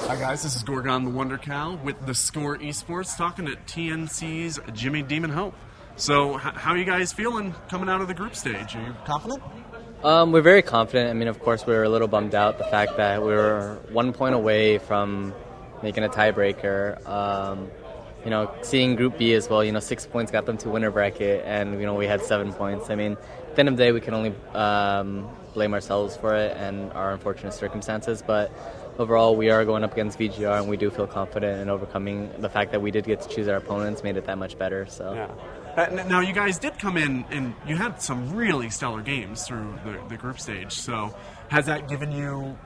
Hi guys, this is Gorgon the Wonder Cow with theScore eSports talking to TNC's Jimmy Demon Hope. So how are you guys feeling coming out of the group stage? Are you confident? We're very confident. I mean, of course, we were a little bummed out the fact that we were 1 point away from making a tiebreaker. Seeing Group B as well, 6 points got them to winner bracket, and we had 7 points. I mean, at the end of the day, we can only blame ourselves for it and our unfortunate circumstances. But overall, we are going up against VGR, and we do feel confident in overcoming the fact that we did get to choose our opponents, made it that much better. So. Yeah. Now, you guys did come in, and you had some really stellar games through the group stage. So, has that given you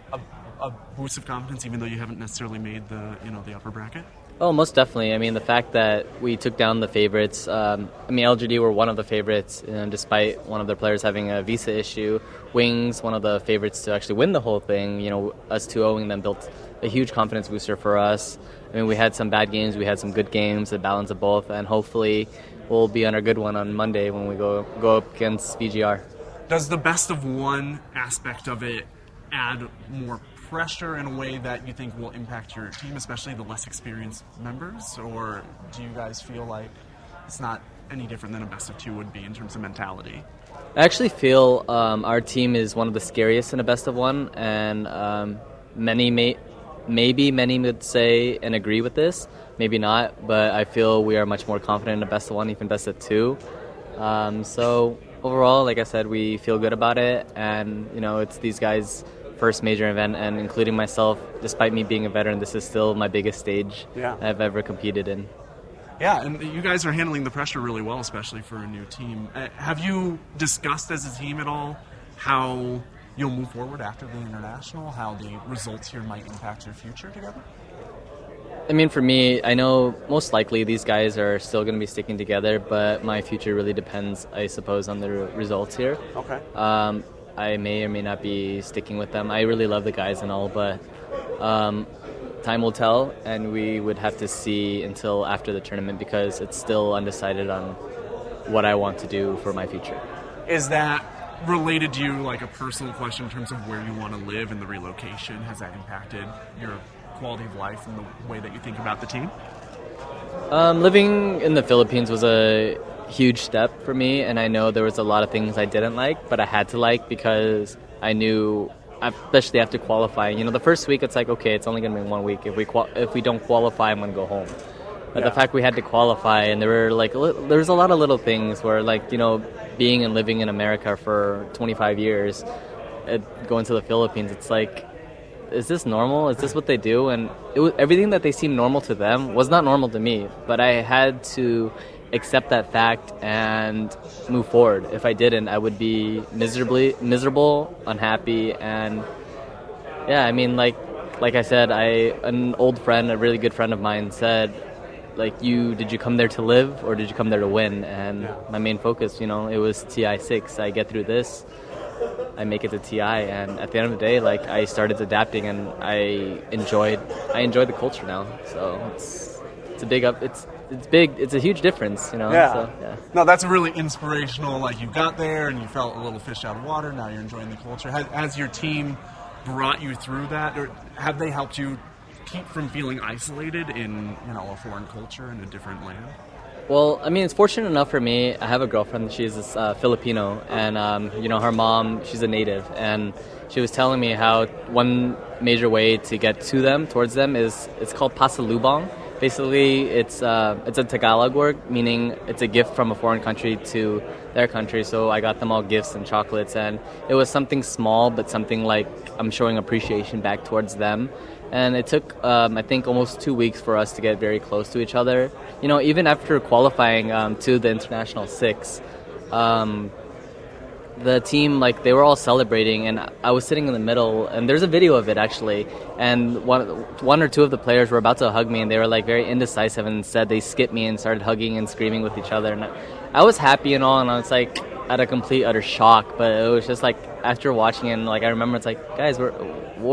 a boost of confidence, even though you haven't necessarily made the upper bracket? Oh, most definitely. I mean, the fact that we took down the favorites. LGD were one of the favorites, and despite one of their players having a visa issue. Wings, one of the favorites to actually win the whole thing. Us 2-0ing them built a huge confidence booster for us. I mean, we had some bad games, we had some good games, a balance of both, and hopefully we'll be on our good one on Monday when we go up against VGR. Does the best of one aspect of it add more pressure in a way that you think will impact your team, especially the less experienced members? Or do you guys feel like it's not any different than a best of two would be in terms of mentality? I actually feel our team is one of the scariest in a best of one, and many would say and agree with this. Maybe not, but I feel we are much more confident in a best of one, even best of two. So overall, like I said, we feel good about it, and it's these guys' first major event, and including myself, despite me being a veteran, this is still my biggest stage I've ever competed in. Yeah, and you guys are handling the pressure really well, especially for a new team. Have you discussed as a team at all how you'll move forward after the international, how the results here might impact your future together? I mean, for me, I know most likely these guys are still going to be sticking together, but my future really depends, I suppose, on the results here. Okay. I may or may not be sticking with them. I really love the guys and all, but time will tell, and we would have to see until after the tournament because it's still undecided on what I want to do for my future. Is that related to you, like a personal question in terms of where you want to live and the relocation? Has that impacted your quality of life and the way that you think about the team? Living in the Philippines was a huge step for me, and I know there was a lot of things I didn't like, but I had to like because I knew, especially after qualifying, the first week it's like, okay, it's only going to be 1 week. If we don't qualify, I'm going to go home. But the fact we had to qualify, and there was a lot of little things where, being and living in America for 25 years, going to the Philippines, it's like, is this normal? Is this what they do? And everything that they seemed normal to them was not normal to me. But I had to accept that fact and move forward. If I didn't, I would be miserable, unhappy, and yeah, I mean, like I said, an old friend, a really good friend of mine said, did you come there to live or did you come there to win? And my main focus, it was TI6. I get through this, I make it to TI, and at the end of the day, I started adapting, and I enjoyed the culture now. So it's a big up. It's big. It's a huge difference, Yeah. So, yeah. No, that's a really inspirational. You got there and you felt a little fish out of water. Now you're enjoying the culture. Has your team brought you through that, or have they helped you keep from feeling isolated in a foreign culture in a different land? Well, I mean, it's fortunate enough for me. I have a girlfriend. She's Filipino, and her mom, she's a native, and she was telling me how one major way to get towards them it's called pasalubong. Basically, it's a Tagalog word, meaning it's a gift from a foreign country to their country. So I got them all gifts and chocolates, and it was something small, but something like I'm showing appreciation back towards them. And it took, I think, almost 2 weeks for us to get very close to each other. Even after qualifying to the International 6, the team, they were all celebrating, and I was sitting in the middle, and there's a video of it, actually, and one or two of the players were about to hug me, and they were, very indecisive, and instead they skipped me and started hugging and screaming with each other, and I was happy and all, and I was, at a complete, utter shock, but it was just, after watching it, and, I remember it's guys, where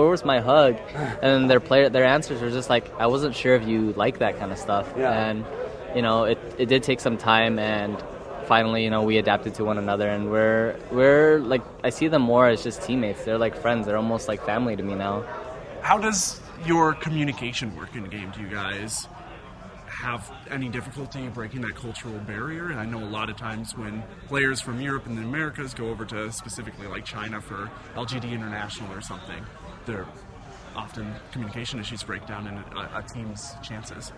was my hug? And their answers were just I wasn't sure if you like that kind of stuff. Yeah. And, it did take some time, and finally, we adapted to one another, and we're I see them more as just teammates. They're like friends. They're almost like family to me now. How does your communication work in the game? Do you guys have any difficulty breaking that cultural barrier? And I know a lot of times when players from Europe and the Americas go over to specifically like China for LGD International or something, there often communication issues break down in a team's chances.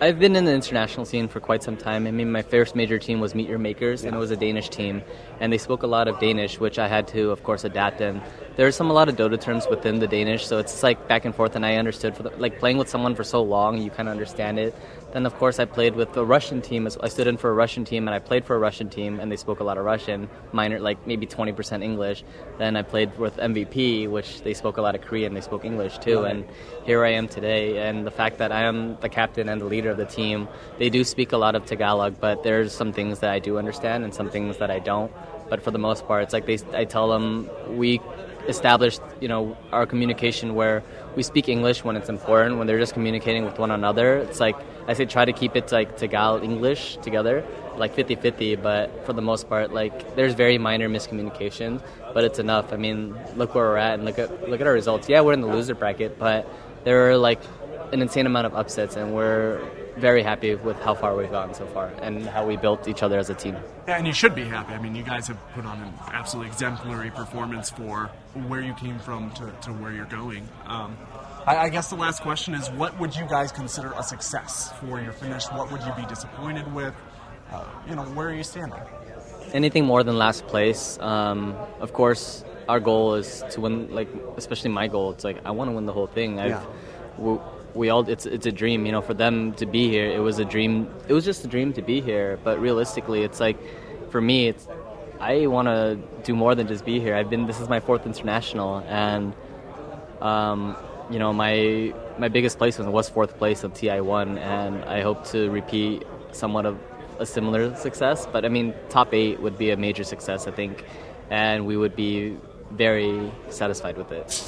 I've been in the international scene for quite some time. I mean, my first major team was Meet Your Makers, and it was a Danish team. And they spoke a lot of Danish, which I had to, of course, adapt in. There's a lot of Dota terms within the Danish, so it's like back and forth, and I understood. Like playing with someone for so long, you kind of understand it. Then, of course, I played with a Russian team. I stood in for a Russian team, and I played for a Russian team, and they spoke a lot of Russian, minor, like maybe 20% English. Then I played with MVP, which they spoke a lot of Korean. They spoke English, too. And here I am today. And the fact that I am the captain and the leader of the team, they do speak a lot of Tagalog, but there's some things that I do understand and some things that I don't. But for the most part, it's like I tell them we established, our communication where we speak English when it's important. When they're just communicating with one another, it's like I say try to keep it like Tagalog English together, like 50-50. But for the most part, like there's very minor miscommunications, but it's enough. I mean, look where we're at and look at our results. Yeah, we're in the loser bracket, but there are like an insane amount of upsets, and we're very happy with how far we've gotten so far and how we built each other as a team. Yeah, and you should be happy. I mean, you guys have put on an absolutely exemplary performance for where you came from to where you're going. I guess the last question is, what would you guys consider a success for your finish? What would you be disappointed with? Where are you standing? Anything more than last place. Of course, our goal is to win, like, especially my goal. It's like, I want to win the whole thing. It's a dream, for them to be here. It was a dream. It was just a dream to be here. But realistically, it's like, for me, I want to do more than just be here. This is my 4th international, and my biggest placement was 4th place of TI1, and I hope to repeat somewhat of a similar success. But I mean, top 8 would be a major success, I think, and we would be very satisfied with it.